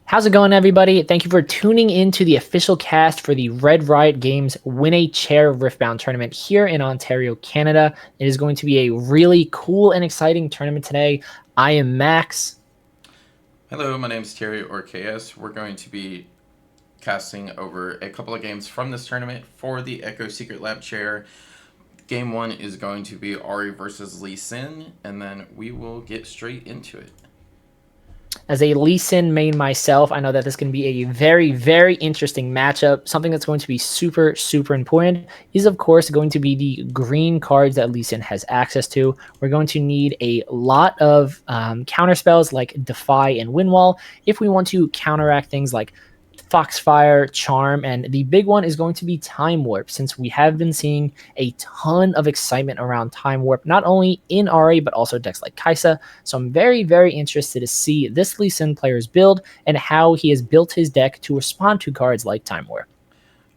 How's it going, everybody? Thank you for tuning in to the official cast for the Red Riot Games Win a Chair Riftbound tournament here in Ontario, Canada. It is going to be a really cool and exciting tournament today. I am Max. Hello, my name is Terry or KS. We're going to be casting over a couple of games from this tournament for the Echo Secret Lab chair. Game 1 is going to be Ahri versus Lee Sin, and then we will get straight into it. As a Lee Sin main myself, I know that this can be a very, very interesting matchup. Something that's going to be super, super important is, of course, going to be the green cards that Lee Sin has access to. We're going to need a lot of counter spells like Defy and Windwall if we want to counteract things like Foxfire, Charm, and the big one is going to be Time Warp, since we have been seeing a ton of excitement around Time Warp, not only in Ahri, but also decks like Kaisa. So I'm very, very interested to see this Lee Sin player's build and how he has built his deck to respond to cards like Time Warp.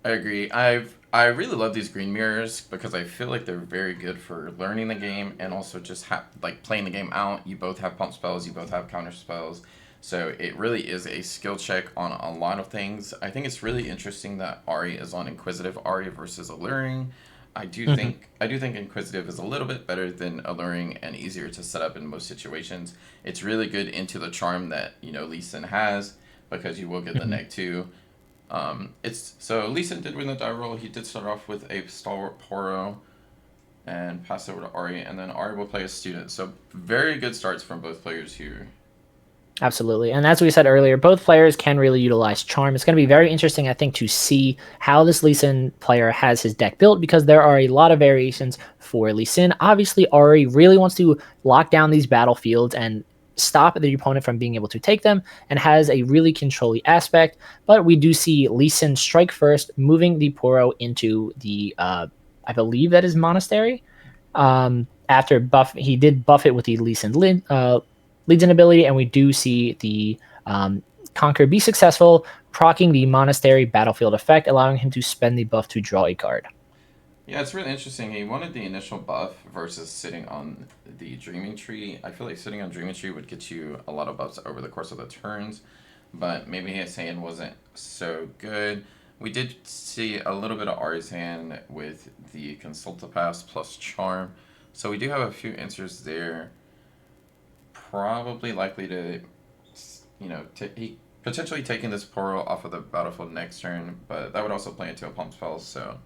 I agree. I really love these green mirrors because I feel like they're very good for learning the game and also just like playing the game out. You both have pump spells, you both have counter spells. So it really is a skill check on a lot of things. I think it's really interesting that Ahri is on Inquisitive Ahri versus Alluring. I do think Inquisitive is a little bit better than Alluring and easier to set up in most situations. It's really good into the charm that Lee Sin has because you will get the neg 2. It's so Lee Sin did win the die roll. He did start off with a Stalwart Poro and pass over to Ahri, and then Ahri will play a student. So very good starts from both players here. Absolutely. And as we said earlier, both players can really utilize Charm. It's going to be very interesting, I think, to see how this Lee Sin player has his deck built, because there are a lot of variations for Lee Sin. Obviously, Ahri really wants to lock down these battlefields and stop the opponent from being able to take them, and has a really controlly aspect. But we do see Lee Sin strike first, moving the Poro into the, I believe that is Monastery. After he did buff it with the Lee Sin Legion ability, and we do see the Conquer be successful, proccing the Monastery battlefield effect, allowing him to spend the buff to draw a card. Yeah, it's really interesting. He wanted the initial buff versus sitting on the Dreaming Tree. I feel like sitting on Dreaming Tree would get you a lot of buffs over the course of the turns, but maybe his hand wasn't so good. We did see a little bit of Ahri's hand with the Consulta plus Charm, so we do have a few answers there. Probably likely to, he potentially taking this Poro off of the battlefield next turn, but that would also play into a pump spell, so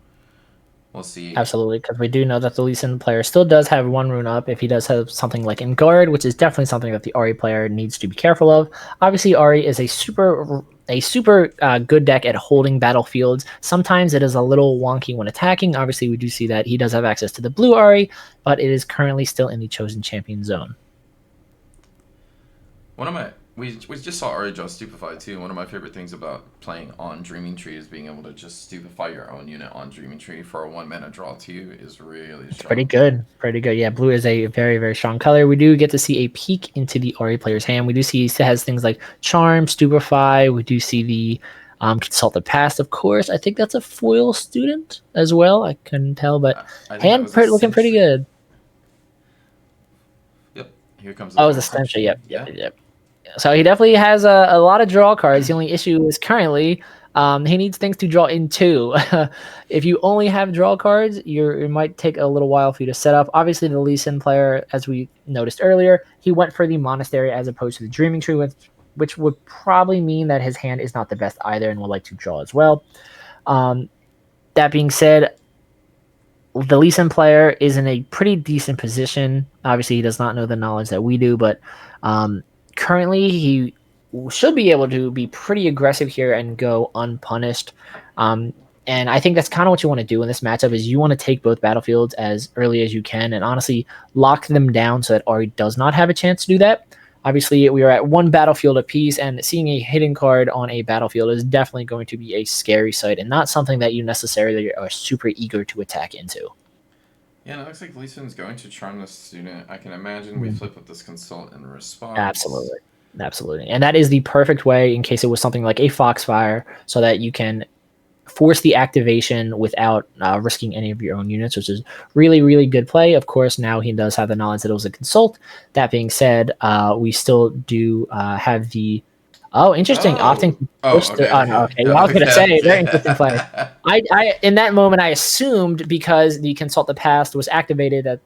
we'll see. Absolutely, because we do know that the Lee Sin player still does have one rune up if he does have something like In Guard, which is definitely something that the Ahri player needs to be careful of. Obviously, Ahri is a super good deck at holding battlefields. Sometimes it is a little wonky when attacking. Obviously, we do see that he does have access to the blue Ahri, but it is currently still in the chosen champion zone. One of my we just saw Ahri draw Stupefy too. One of my favorite things about playing on Dreaming Tree is being able to just stupefy your own unit on Dreaming Tree for a 1 mana draw too is really It's strong. pretty good. Yeah, blue is a very, very strong color. We do get to see a peek into the Ahri player's hand. We do see he has things like Charm, Stupefy. We do see the Consult the Past, of course. I think that's a foil student as well. I couldn't tell, but I think that was a looking pretty Sentry. good. Yep, here comes the Oh, it was draw a card. Sentry. Yep, Yeah. So he definitely has a lot of draw cards. The only issue is currently he needs things to draw into. If you only have draw cards, it might take a little while for you to set up. Obviously, the Lee Sin player, as we noticed earlier, he went for the Monastery as opposed to the Dreaming Tree, which would probably mean that his hand is not the best either and would like to draw as well. That being said, the Lee Sin player is in a pretty decent position. Obviously, he does not know the knowledge that we do, but currently he should be able to be pretty aggressive here and go unpunished. And I think that's kind of what you want to do in this matchup is you want to take both battlefields as early as you can and honestly lock them down so that Ahri does not have a chance to do that. Obviously, we are at one battlefield apiece, and seeing a hidden card on a battlefield is definitely going to be a scary sight and not something that you necessarily are super eager to attack into. Yeah, it looks like Lee Sin's going to charm the student. I can imagine we flip with this consult in response. Absolutely. Absolutely. And that is the perfect way in case it was something like a Foxfire so that you can force the activation without risking any of your own units, which is really, really good play. Of course, now he does have the knowledge that it was a consult. That being said, we still do have the Oh, interesting. Opting Oh. to push Oh, the. okay, Oh, no, okay. okay. Yeah, I was gonna Okay, say very interesting play. okay. In that moment, I assumed because the consult the past was activated that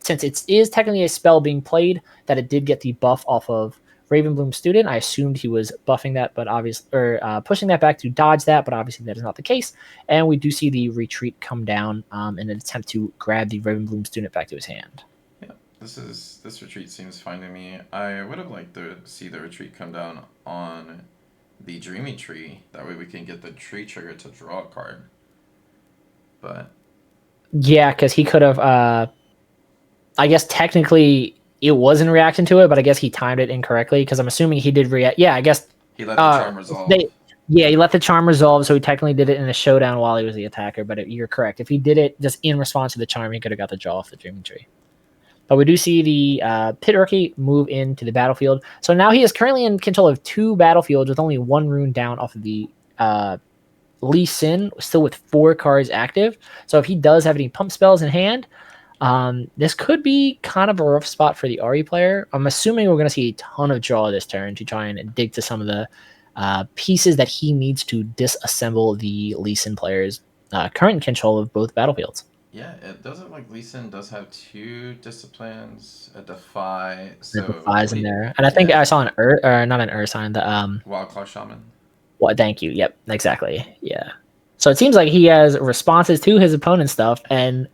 since it is technically a spell being played, that it did get the buff off of Ravenbloom student. I assumed he was buffing that, but obviously, or pushing that back to dodge that, but obviously that is not the case. And we do see the retreat come down in an attempt to grab the Ravenbloom student back to his hand. Yeah, this retreat seems fine to me. I would have liked to see the retreat come down on the Dreamy Tree. That way we can get the tree trigger to draw a card. But Yeah, because he could have. I guess technically it was in reaction to it, but I guess he timed it incorrectly because I'm assuming he did react. Yeah, I guess he let the uh charm resolve. they yeah, he let the charm resolve, so he technically did it in a showdown while he was the attacker. But you're correct. If he did it just in response to the charm, he could have got the draw off the Dreaming Tree. But we do see the Pit Rookie move into the battlefield. So now he is currently in control of 2 battlefields with only 1 rune down off of the Lee Sin, still with 4 cards active. So if he does have any pump spells in hand, this could be kind of a rough spot for the Ahri player. I'm assuming we're going to see a ton of draw this turn to try and dig to some of the pieces that he needs to disassemble the Lee Sin player's current control of both battlefields. Yeah, it does look like Lee Sin does have 2 disciplines, a defy, The so defies in we there, and I think yeah, I saw an Earth, or not an Earth sign. The Wildclaw Shaman. what? Thank you. Yep, exactly. Yeah. So it seems like he has responses to his opponent's stuff and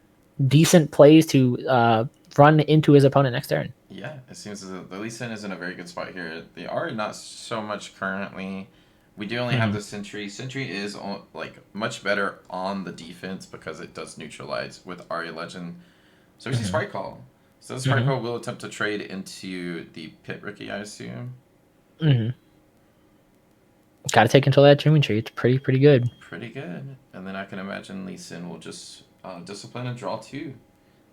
decent plays to run into his opponent next turn. Yeah, it seems that the Lee Sin is in a very good spot here. They are not so much currently. We do only have Mhm. the Sentry. Sentry is like much better on the defense because it does neutralize with Ahri Legend. So we see Mhm. Sprite Call. So the Sprite Mhm. Call will attempt to trade into the Pit Rookie, I assume. Mhm. Got to take control of that Dreaming Tree. It's pretty good. Pretty good. And then I can imagine Lee Sin will just discipline and draw 2.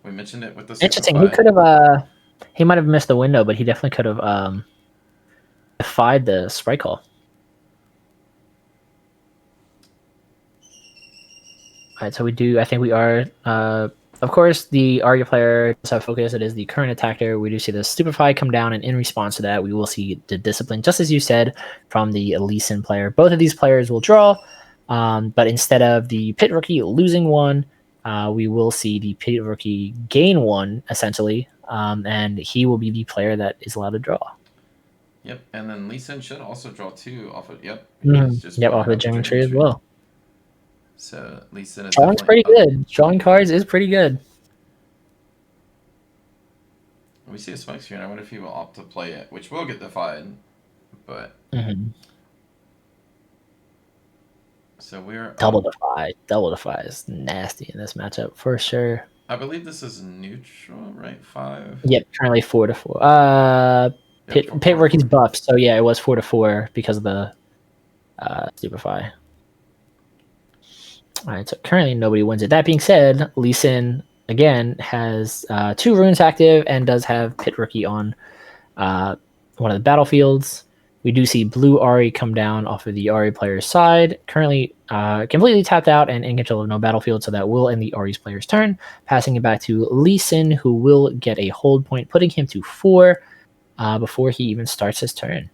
We mentioned it with the Interesting. He Superfly. could have he might have missed the window, but he definitely could have defied the Sprite Call. All right, so we do. I think we are. Of course, the Arya player does have focus. It is the current attacker. We do see the Stupefy come down, and in response to that, we will see the Discipline, just as you said, from the Elysian player. Both of these players will draw, but instead of the Pit Rookie losing 1, we will see the Pit Rookie gain 1, essentially, and he will be the player that is allowed to draw. Yep, and then Lee Sin should also draw 2 off of, yep, he's Mhm. just Yep, off pointed the out the Dreaming Dreaming Tree as Tree. well. So Lee Sin is Drawing's definitely pretty up. good. Drawing cards is pretty good. We see a Spike Screen. I wonder if he will opt to play it, which will get defied. But Mm-hmm. so we're Double up. Defy. Double Defy is nasty in this matchup for sure. I believe this is neutral, right? 5. Yep, currently 4-4. Yep, four, Pit four to Ricky's 4. buffed, so yeah, it was 4-4 because of the Stupefy. All right, so currently nobody wins it. That being said, Lee Sin again has 2 runes active and does have Pit Ricky on uh, one of the battlefields. We do see Blue Ahri come down off of the Ahri player's side, currently completely tapped out and in control of no battlefield, so that will end the Ahri's player's turn, passing it back to Lee Sin, who will get a hold point, putting him to 4 before he even starts his turn.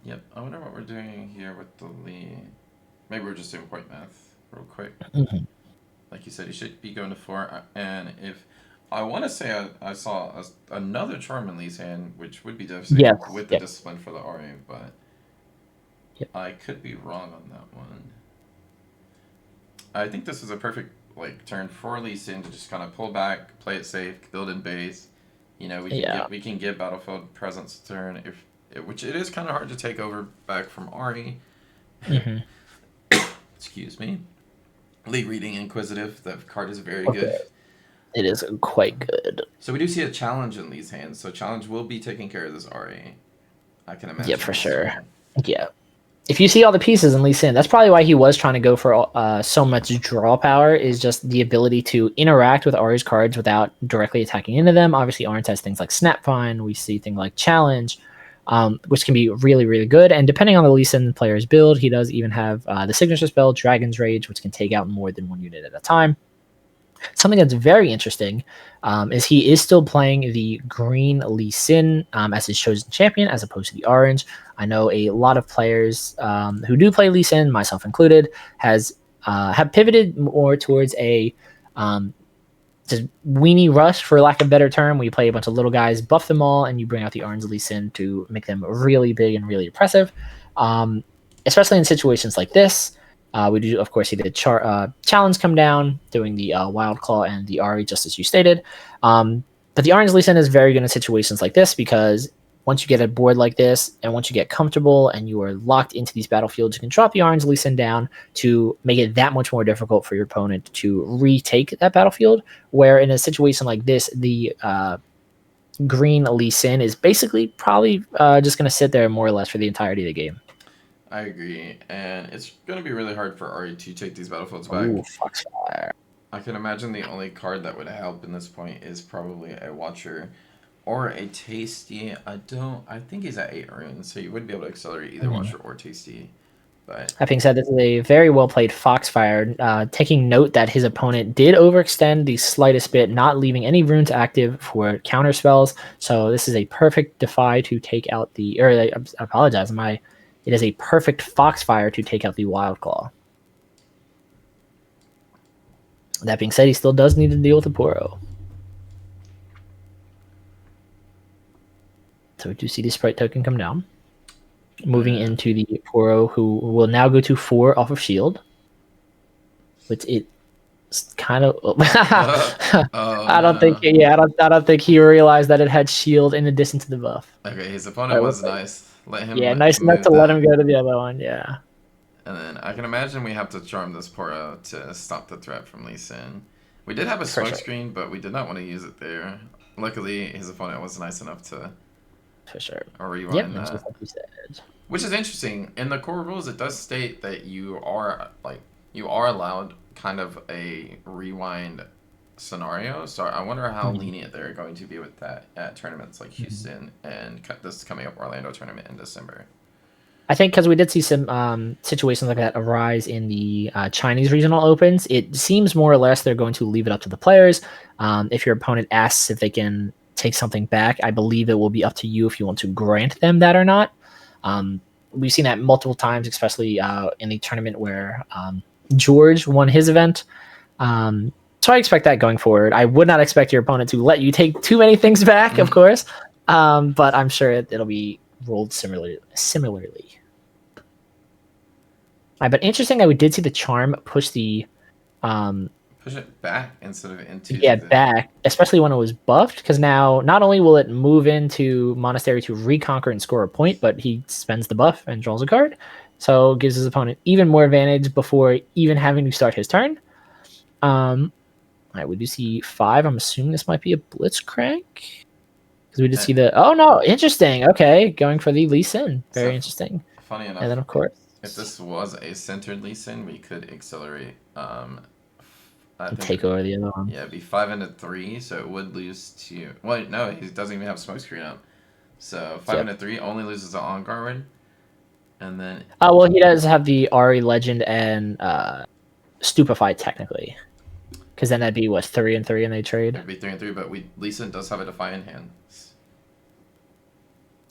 Yep. I wonder what we're doing here with the lead. Maybe we're just doing point math real quick. Mhm. Like you said, he should be going to 4. And if I want to say I saw another charm in Lee's hand, which would be Yes. devastating with the Yep. discipline for the RA, but Yep. I could be wrong on that one. I think this is a perfect like turn for Lee Sin to just kind of pull back, play it safe, build in base. You know, Yeah. we can get battlefield presence turn which it is kind of hard to take over back from Ahri. Hmm. Excuse me. Lee reading Inquisitive. That card is very Okay. good. It is quite good. So we do see a challenge in Lee's hands. So challenge will be taking care of this Ahri. I can imagine. Yeah, for this sure. turn. Yeah. If you see all the pieces in Lee Sin, that's probably why he was trying to go for so much draw power, is just the ability to interact with Ahri's cards without directly attacking into them. Obviously, Arn has things like Snapvine. We see things like Challenge, which can be really, really good. And depending on the Lee Sin player's build, he does even have the signature spell, Dragon's Rage, which can take out more than 1 unit at a time. Something that's very interesting is he is still playing the green Lee Sin as his chosen champion, as opposed to the orange. I know a lot of players who do play Lee Sin, myself included, have pivoted more towards a just weenie rush, for lack of a better term, where you play a bunch of little guys, buff them all, and you bring out the orange Lee Sin to make them really big and really impressive. Um, Especially in situations like this. We do, of course, see the challenge come down, doing the Wild Claw and the Ahri, just as you stated. But the Orange Lee Sin is very good in situations like this because once you get a board like this, and once you get comfortable and you are locked into these battlefields, you can drop the Orange Lee Sin down to make it that much more difficult for your opponent to retake that battlefield. Where in a situation like this, the green Lee Sin is basically probably just going to sit there more or less for the entirety of the game. I agree, and it's going to be really hard for Ahri to take these battlefields Ooh, back. Foxfire. I can imagine the only card that would help in this point is probably a Watcher or a Tasty. I think he's at 8 runes, so you would be able to accelerate either Watcher or Tasty. But That being said, this is a very well played Foxfire, taking note that his opponent did overextend the slightest bit, not leaving any runes active for counter spells. So this is a perfect Defy to take out the. Or I apologize, it is a perfect Foxfire to take out the Wild Claw. That being said, he still does need to deal with the Poro. So we do see the Sprite token come down. Moving into the Poro, who will now go to 4 off of shield. Which it's kind of. I don't think. Yeah, I don't think he realized that it had shield in addition to the buff. Okay, his opponent was nice. Let him nice enough move to let that. him go to the other one. Yeah. And then I can imagine we have to charm this Poro to stop the threat from Lee Sin. We did have a smoke screen, but we did not want to use it there. Luckily, his opponent was nice enough to for sure rewind that. Like you said. Which is interesting. In the core rules, it does state that you are allowed kind of a rewind scenario. So I wonder how lenient they're going to be with that at tournaments like Houston and this coming up Orlando tournament in December. I think because we did see some situations like that arise in the Chinese regional opens, it seems more or less they're going to leave it up to the players. If your opponent asks if they can take something back, I believe it will be up to you if you want to grant them that or not. We've seen that multiple times, especially in the tournament where George won his event. So I expect that going forward. I would not expect your opponent to let you take too many things back, of course, but I'm sure it'll be rolled similarly. But interesting that we did see the charm push the push it back instead of into back, especially when it was buffed, because now not only will it move into Monastery to reconquer and score a point, but he spends the buff and draws a card, so gives his opponent even more advantage before even having to start his turn. We do see 5. I'm assuming this might be a Blitzcrank. Because we just see the... Oh, no. Interesting. Okay. Going for the Lee Sin. Very interesting. Funny enough. And then, of course... If this was a centered Lee Sin, we could accelerate... take over the other one. Yeah, it'd be 5 into 3, so it would lose to... Well, no, he doesn't even have Smokescreen up. So 5 into 3 only loses to On Guard. And then... well, he does have the Ahri Legend and Stupefy, technically. Because then that'd be, 3 and 3 and they trade? It'd be 3 and 3, but Lee Sin does have a Defy in hand.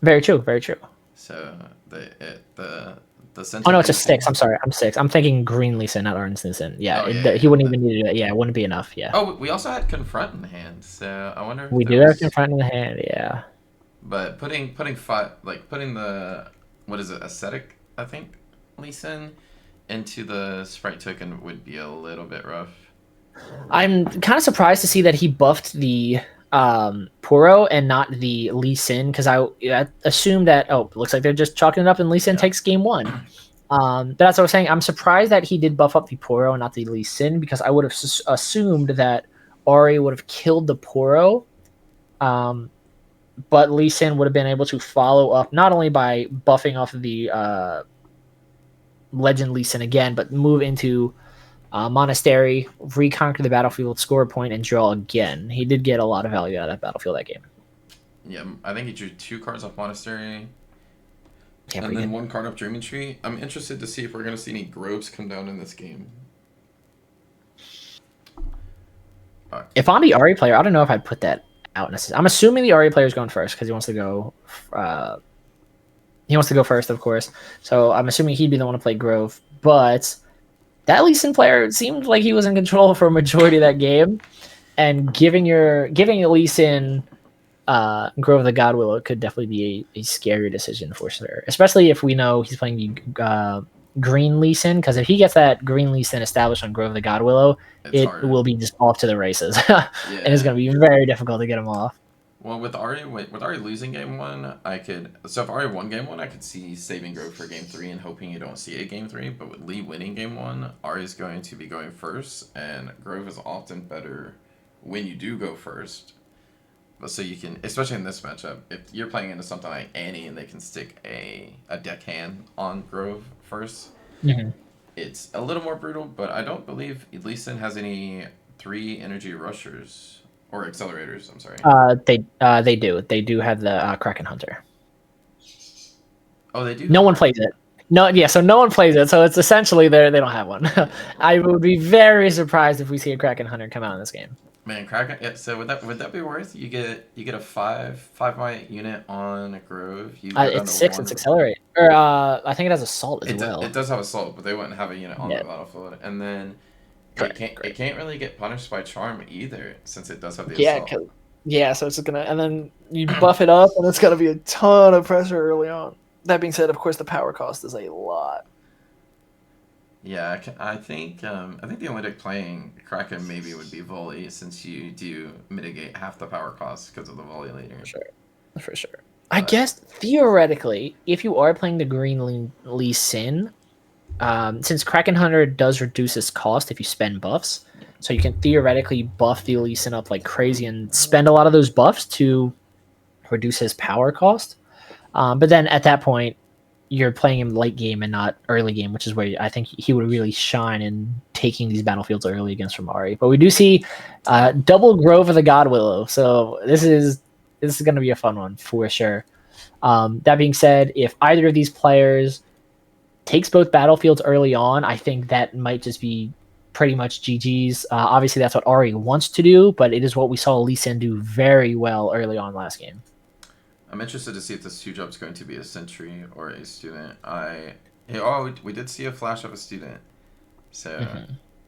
Very true, very true. So the center... Oh, no, it's a 6. I'm sorry, I'm 6. I'm thinking green Lee Sin, not orange Lee Sin. Yeah, he wouldn't even need it. Yeah, it wouldn't be enough, yeah. Oh, we also had Confront in the hand, so I wonder if we do have Confront in the hand, yeah. But putting the... What is it? Ascetic, I think, Lee Sin into the Sprite token would be a little bit rough. I'm kind of surprised to see that he buffed the Poro and not the Lee Sin, because I assumed that, it looks like they're just chalking it up and Lee Sin takes game 1. But that's what I was saying. I'm surprised that he did buff up the Poro and not the Lee Sin, because I would have assumed that Ahri would have killed the Poro, but Lee Sin would have been able to follow up not only by buffing off of the Legend Lee Sin again, but move into Monastery, reconquer the battlefield, score a point, and draw again. He did get a lot of value out of that battlefield that game. Yeah, I think he drew 2 cards off Monastery, and then 1 card off Dreaming Tree. I'm interested to see if we're going to see any Groves come down in this game. If I'm the Ahri player, I don't know if I'd put that out necessarily. I'm assuming the Ahri player is going first because he wants to go. He wants to go first, of course. So I'm assuming he'd be the one to play Grove. But that Lee Sin player seemed like he was in control for a majority of that game, and giving Lee Sin Grove the God Willow could definitely be a scary decision for sure, especially if we know he's playing the green Lee Sin, because if he gets that green Lee Sin established on Grove the God Willow, It's it hard. will be just off to the races, and it's Yeah. going to be very difficult to get him off. Well, with Ari losing game one, I could. So if Ari won game one, I could see saving Grove for game three and hoping you don't see a game three. But with Lee winning game one, Ari's going to be going first, and Grove is often better when you do go first. But so you can, especially in this matchup, if you're playing into something like Annie and they can stick a deckhand on Grove first, Mm-hmm. it's a little more brutal. But I don't believe Lee Sin has any 3 energy rushers or accelerators. I'm sorry. They do have the Kraken Hunter. Oh, they do. No one plays it. No, yeah, so no one plays it. So it's essentially they don't have one. I would be very surprised if we see a Kraken Hunter come out in this game. Man, Kraken. Yeah, so would that be worth? You get a five might unit on Grove. You go down It's to 6. one. It's Accelerate, or I think it has Assault as well. It does have assault, but they wouldn't have a unit on Yeah, the battlefield. And then correct. it can't really get punished by charm either, since it does have the Yeah, assault. yeah. So it's gonna, and then you buff it up, and it's gonna be a ton of pressure early on. That being said, of course, the power cost is a lot. Yeah, I think the only deck playing Kraken maybe would be volley, since you do mitigate half the power cost because of the volley later. For sure. I guess theoretically, if you are playing the green Lee Sin, since Kraken Hunter does reduce its cost if you spend buffs, so you can theoretically buff the Lee Sin up like crazy and spend a lot of those buffs to reduce his power cost. But then at that point, you're playing him late game and not early game, which is where I think he would really shine in taking these battlefields early against Ahri. But we do see double Grove of the God Willow, so this is going to be a fun one for sure. That being said, if either of these players takes both battlefields early on, I think that might just be pretty much GG's. Obviously, that's what Ahri wants to do, but it is what we saw Lee Sin do very well early on last game. I'm interested to see if this 2-drop is going to be a sentry or a student. We did see a flash of a student, so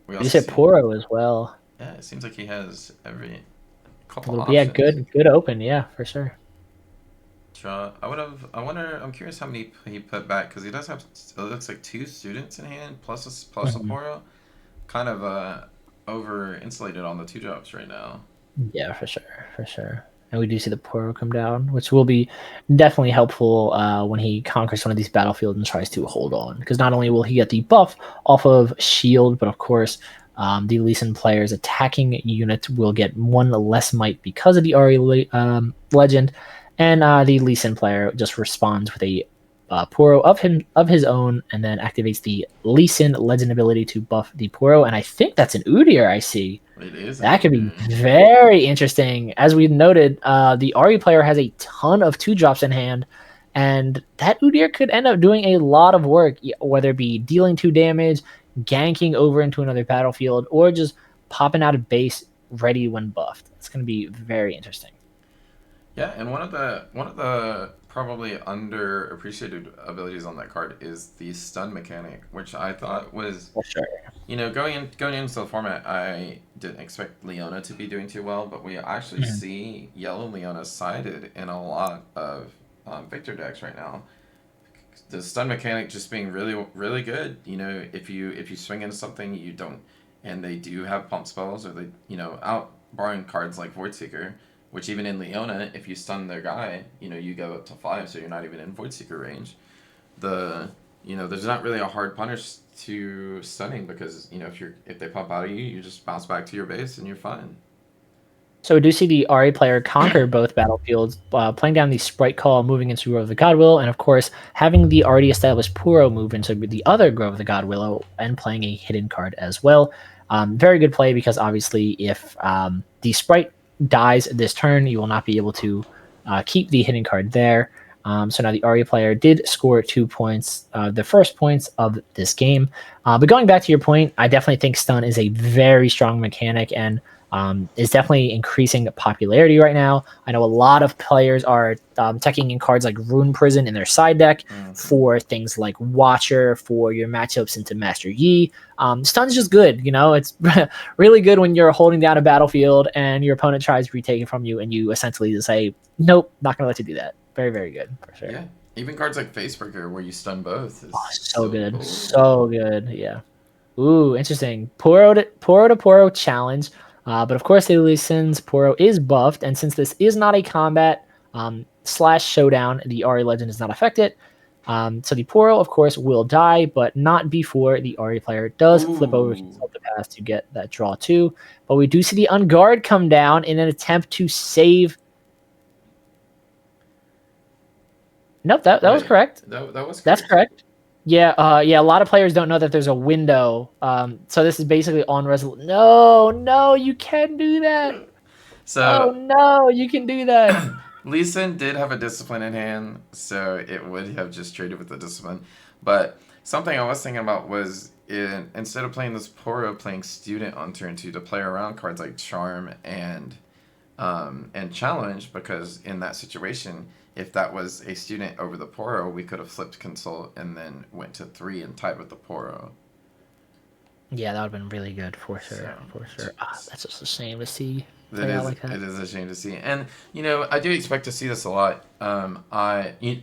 we also You said Poro as well. Yeah, it seems like he has every couple Yeah, options. good open, yeah, for sure. Draw. I'm curious how many he put back, because he does have. It looks like 2 students in hand plus a Poro. Kind of over insulated on the 2-drops right now. Yeah, for sure. And we do see the Poro come down, which will be definitely helpful when he conquers one of these battlefields and tries to hold on. Because not only will he get the buff off of shield, but of course, the Lee Sin player's attacking unit will get 1 less might because of the Ahri legend, and the Lee Sin player just responds with a Poro of his own, and then activates the Lee Sin legend ability to buff the Poro. And I think that's an Udyr I see. It is. That could be very interesting. As we noted, the Ahri player has a ton of 2-drops in hand, and that Udyr could end up doing a lot of work, whether it be dealing 2 damage, ganking over into another battlefield, or just popping out of base ready when buffed. It's going to be very interesting. Yeah, and one of the probably underappreciated abilities on that card is the stun mechanic, which I thought was, For sure. going into the format, I didn't expect Leona to be doing too well, but we actually see yellow Leona sided in a lot of Victor decks right now. The stun mechanic just being really really good. If you swing into something you don't, and they do have pump spells, or they out barring cards like Voidseeker, which even in Leona, if you stun their guy, you go up to 5, so you're not even in Voidseeker range. There's not really a hard punish to stunning, because if they pop out of you, you just bounce back to your base and you're fine. So we do see the Ahri player conquer both battlefields, playing down the Sprite Call, moving into Grove of the God Willow, and of course having the already established Puro move into the other Grove of the God Willow and playing a hidden card as well. Very good play, because obviously if the Sprite dies this turn, you will not be able to keep the hidden card there. So now the Ahri player did score 2 points, the first points of this game. But going back to your point, I definitely think stun is a very strong mechanic, and is definitely increasing popularity right now. I know a lot of players are teching in cards like Rune Prison in their side deck Mm-hmm. for things like Watcher for your matchups into Master Yi. Stun's just good, it's really good when you're holding down a battlefield and your opponent tries to retake it from you and you essentially just say, nope, not going to let you do that. Very, very good for sure. Yeah. Even cards like Facebreaker, where you stun both, Oh, is so so good. cool. So good. Yeah. Ooh, interesting. Poro to Poro challenge. But of course, Italy, since Poro is buffed, and since this is not a combat slash showdown, the Ahri legend is not affected. So the Poro, of course, will die, but not before the Ahri player does flip over Ooh. consult the pass to get that draw too. But we do see the Unguard come down in an attempt to save. Nope, that was Wait. correct. That was That's correct. correct. Yeah, yeah. A lot of players don't know that there's a window. So this is basically on resolution. No, no, you can do that. Oh So no, you can do that. Lee Sin did have a discipline in hand, so it would have just traded with the discipline. But something I was thinking about was instead of playing this Poro, playing Student on turn two to play around cards like Charm and Challenge, because in that situation, if that was a Student over the Poro, we could have flipped Consult and then went to three and tied with the Poro. Yeah, that would have been really good for So sure, for sure. That's just a shame to see It play out is. like that. It is a shame to see, and I do expect to see this a lot.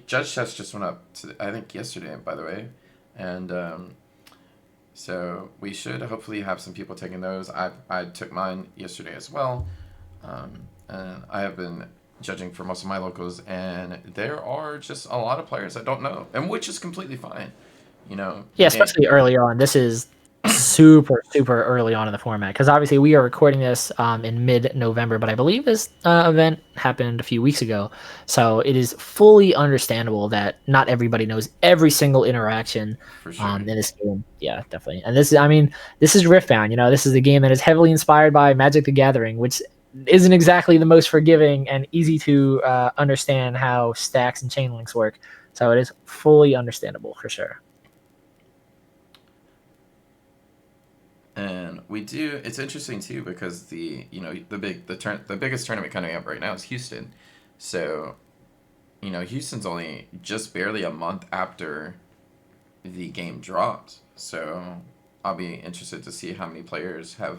Judge Chess just went up to I think yesterday, by the way, and so we should hopefully have some people taking those. I took mine yesterday as well, and I have been judging for most of my locals, and there are just a lot of players I don't know, and which is completely fine. The Yeah, game. especially early on. This is super, super early on in the format because obviously we are recording this in mid-November, but I believe this event happened a few weeks ago. So it is fully understandable that not everybody knows every single interaction For sure. in this game. Yeah, definitely. And this is, I mean, this is Riftbound. This is a game that is heavily inspired by Magic the Gathering, which isn't exactly the most forgiving and easy to understand how stacks and chain links work. So it is fully understandable for sure. And we do. It's interesting too because the biggest tournament coming up right now is Houston. So Houston's only just barely a month after the game dropped. So I'll be interested to see how many players have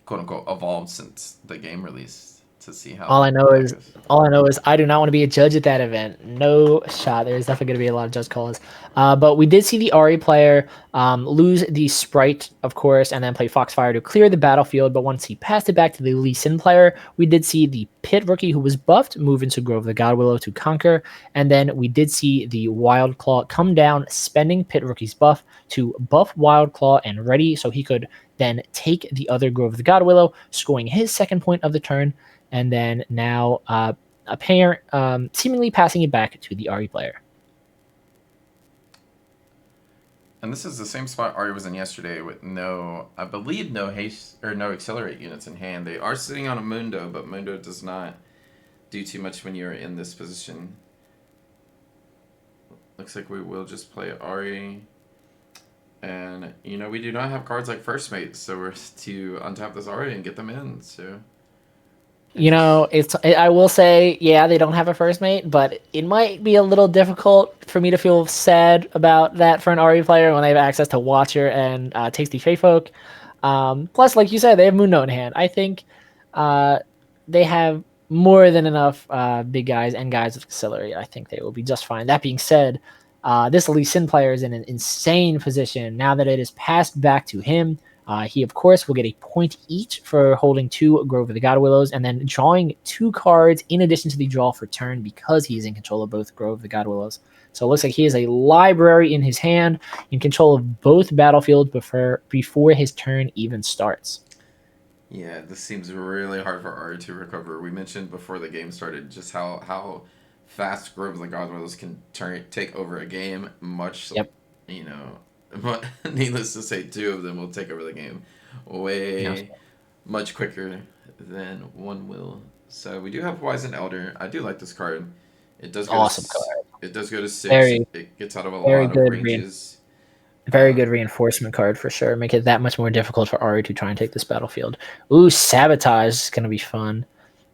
quote unquote evolved since the game released to see All how I know that is goes. all I know is I do not want to be a judge at that event. No shot. There's definitely going to be a lot of judge calls. But we did see the Ari player lose the sprite, of course, and then play Foxfire to clear the battlefield. But once he passed it back to the Lee Sin player, we did see the Pit rookie who was buffed move into Grove of the Godwillow to conquer. And then we did see the Wild Claw come down, spending Pit rookie's buff to buff Wild Claw and ready so he could then take the other Grove of the Godwillow, scoring his second point of the turn and then now a pair seemingly passing it back to the Ari player. And this is the same spot Ari was in yesterday with I believe no haste or no accelerate units in hand. They are sitting on a Mundo, but Mundo does not do too much when you're in this position. Looks like we will just play Ari. And, we do not have cards like First Mate, so we're to untap this Ari and get them in, so. I will say, yeah, they don't have a first mate, but it might be a little difficult for me to feel sad about that for an RE player when they have access to Watcher and Tasty Fey Folk. Plus, like you said, they have Mundo in hand. I think uh, they have more than enough big guys and guys with Accelerate. I think they will be just fine. That being said, this Lee Sin player is in an insane position now that it is passed back to him. He, of course, will get a point each for holding two Grove of the God Willows and then drawing two cards in addition to the draw for turn because he is in control of both Grove of the God Willows. So it looks like he has a library in his hand in control of both battlefields before his turn even starts. Yeah, this seems really hard for Ari to recover. We mentioned before the game started just how fast Grove of the Godwillows can take over a game. Yep. You know, but needless to say, two of them will take over the game No, way much quicker than one will. So we do have Wizened Elder. I do like this card. It does go to awesome card. it does go to six. Very, It gets out of a very lot of good. ranges. Very good reinforcement card for sure. Make it that much more difficult for Ahri to try and take this battlefield. Ooh, Sabotage is going to be fun.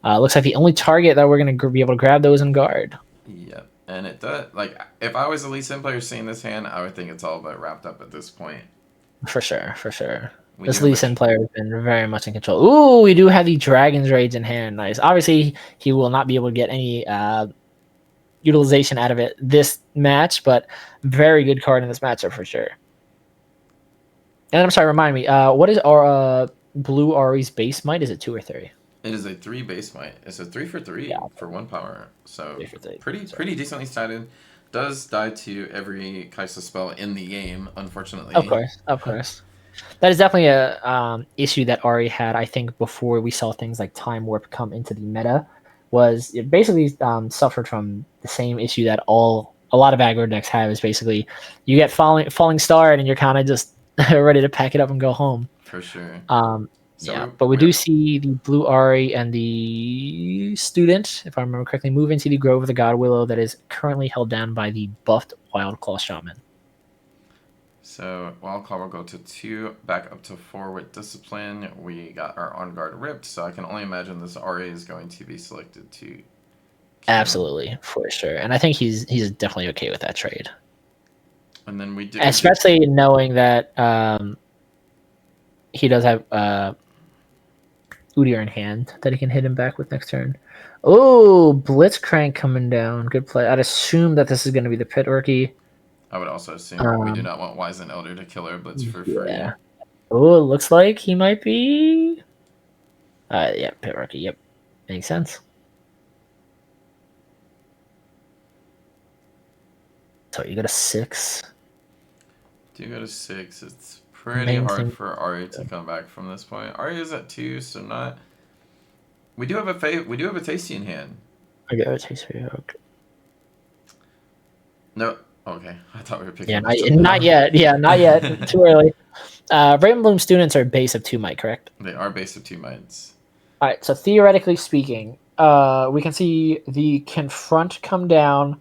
Looks like the only target that we're going to be able to grab those in guard. Yep. And it does, like, if I was a Lee Sin player seeing this hand, I would think it's all but wrapped up at this point. For sure, for sure. We do This have Lee a Sin player has been very much in control. Ooh, we do have the Dragon's Rage in hand. Nice. Obviously, he will not be able to get any utilization out of it this match, but very good card in this matchup for sure. And I'm sorry, remind me, what is our blue Ari's base might? Is it 2 or 3? It is a 3 base might. It's a 3 for 3 Yeah, for 1 power. So 3 for 3. pretty decently sided. Does die to every Kaisa spell in the game, unfortunately. Of course, of course. That is definitely a issue that Ahri had. I think before we saw things like Time Warp come into the meta, was it basically suffered from the same issue that a lot of aggro decks have. Is basically you get falling star and you're kind of just ready to pack it up and go home. For sure. So Yeah, but we do see the blue Ahri and the student, if I remember correctly, move into the Grove of the God Willow that is currently held down by the buffed Wild Claw Shaman. So Wildclaw will go to 2, back up to 4 with Discipline. We got our On Guard ripped, so I can only imagine this RA is going to be selected to kill. Absolutely, for sure. And I think he's definitely okay with that trade. And then we do... Especially knowing that he does have Udyr in hand that he can hit him back with next turn. Oh, Blitzcrank coming down. Good play. I'd assume that this is going to be the Pit Orky. I would also assume we do not want Wizened Elder to kill our Blitz for free. Oh, it looks like he might be... yeah, Pit Orky. Yep. Makes sense. So you got a 6. Do you go to 6? It's pretty hard for Ahri to come back from this point. Ahri is at 2, so not... We do have a Tasty in hand. I got a Tasty. Okay. No. Okay, I thought we were picking. Yeah, not yet. Yeah, not yet. Too early. Raven Bloom students are base of 2 might, correct? They are base of 2 mights. All right. So theoretically speaking, we can see the Confront come down.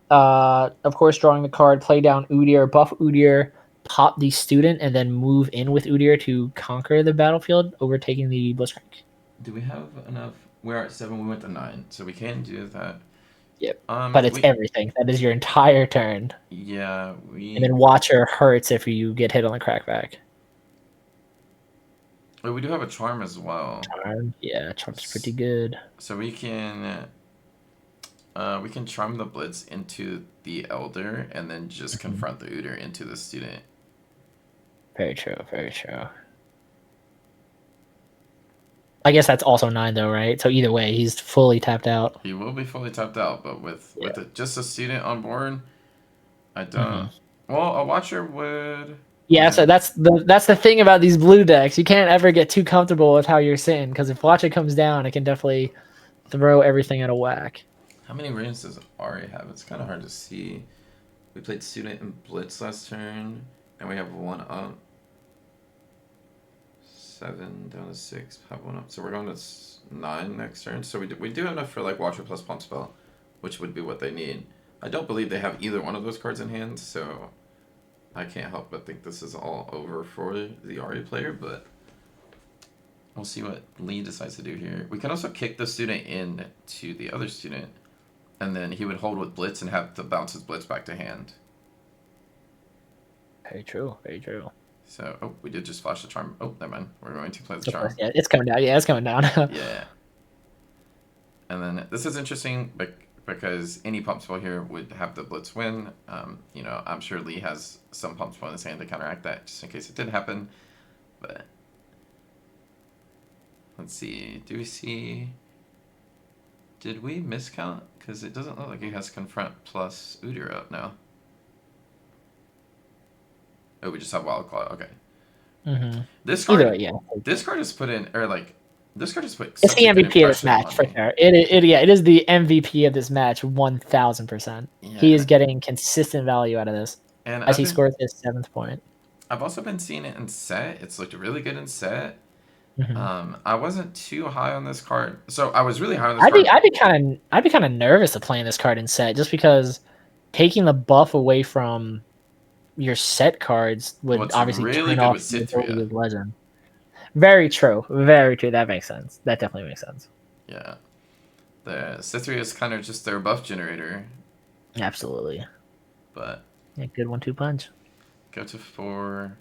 Of course, drawing the card, play down Udyr, buff Udyr, pop the student, and then move in with Udyr to conquer the battlefield, overtaking the Blitzcrank. Do we have enough? We're at 7. We went to 9, so we can do that. Yep. But it's everything. That is your entire turn. Yeah, and then Watcher hurts if you get hit on the crackback. Oh, we do have a Charm as well. Charm? Yeah, Charm's pretty good. So we can Charm the Blitz into the Elder and then just confront the Udyr into the student. Very true, very true. I guess that's also 9 though, right? So either way, he's fully tapped out. He will be fully tapped out, but with just a student on board, I don't. Well, a Watcher would. Yeah, so that's the thing about these blue decks. You can't ever get too comfortable with how you're sitting, because if Watcher comes down, it can definitely throw everything at a whack. How many ranges does Ahri have? It's kind of hard to see. We played student and Blitz last turn, and we have 1 up. 7 down to 6, have 1 up. So we're going to 9 next turn. So we do have enough for like Watcher plus Pump Spell, which would be what they need. I don't believe they have either one of those cards in hand, so I can't help but think this is all over for the Ahri player, but we'll see what Lee decides to do here. We can also kick the student in to the other student, and then he would hold with Blitz and have to bounce his Blitz back to hand. Very true, very true. So, oh, we did just flash the Charm. Oh, never mind. We're going to play the Charm. Yeah, it's coming down. Yeah, it's coming down. Yeah. And then this is interesting because any Pump Spell here would have the Blitz win. You know, I'm sure Lee has some Pump Spell in his hand to counteract that, just in case it did happen. But let's see. Do we see... Did we miscount? Because it doesn't look like he has Confront plus Udyr up now. Oh, we just have Wild Claw. Okay. This card, this card is put in, or like, this card is put. It's the MVP of this match for sure. It is the MVP of this match, 1000%. Yeah. He is getting consistent value out of this, and as he scores his 7th point. I've also been seeing it in set. It's looked really good in set. I wasn't too high on this card, so I was really high on this card. I'd be kind of nervous of playing this card in set, just because taking the buff away from your set cards would What's obviously really turn good off with the ability Cithria. of Legend. Very true. Very true. That makes sense. That definitely makes sense. Yeah. The Cithria is kind of just their buff generator, Absolutely. but Yeah, good 1-2 punch. go to 4,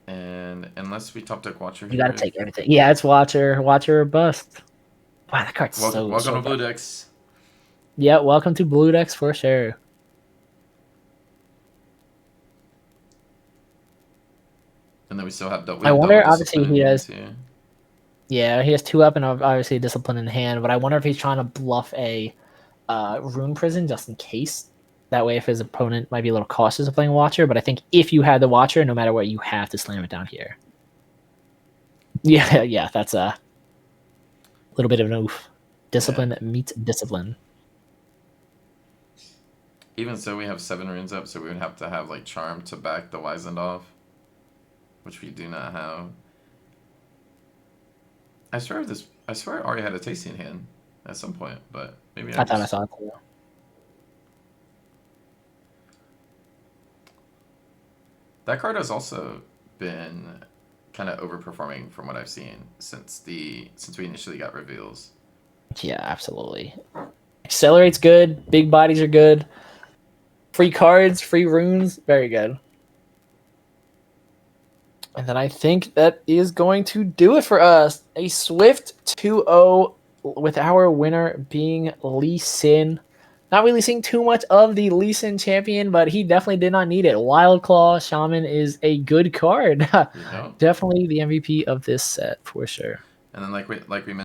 and unless we top deck Watcher You got to here, take everything. Yeah, it's Watcher or bust. Wow, that card's welcome so to bad. Blue Decks. Yeah, welcome to Blue Decks for sure. And then we still have we I have double wonder. Obviously, discipline in he hand has. too. Yeah, he has 2 up and obviously discipline in hand. But I wonder if he's trying to bluff a rune prison just in case. That way, if his opponent might be a little cautious of playing Watcher, but I think if you had the Watcher, no matter what, you have to slam it down here. Yeah, yeah, that's a little bit of an oof. Yeah. Discipline meets discipline. Even so, we have 7 runes up, so we would have to have like Charm to back the Wizened off, which we do not have. I swear Ahri had a tasting hand at some point, but maybe I I thought I just. saw it too. That card has also been kind of overperforming from what I've seen since we initially got reveals. Yeah, absolutely. Accelerate's good. Big bodies are good. Free cards, free runes, very good. And then I think that is going to do it for us. A swift 2-0 with our winner being Lee Sin. Not really seeing too much of the Lee Sin champion, but he definitely did not need it. Wild Claw Shaman is a good card. You know, Definitely the MVP of this set for sure. and then like we mentioned.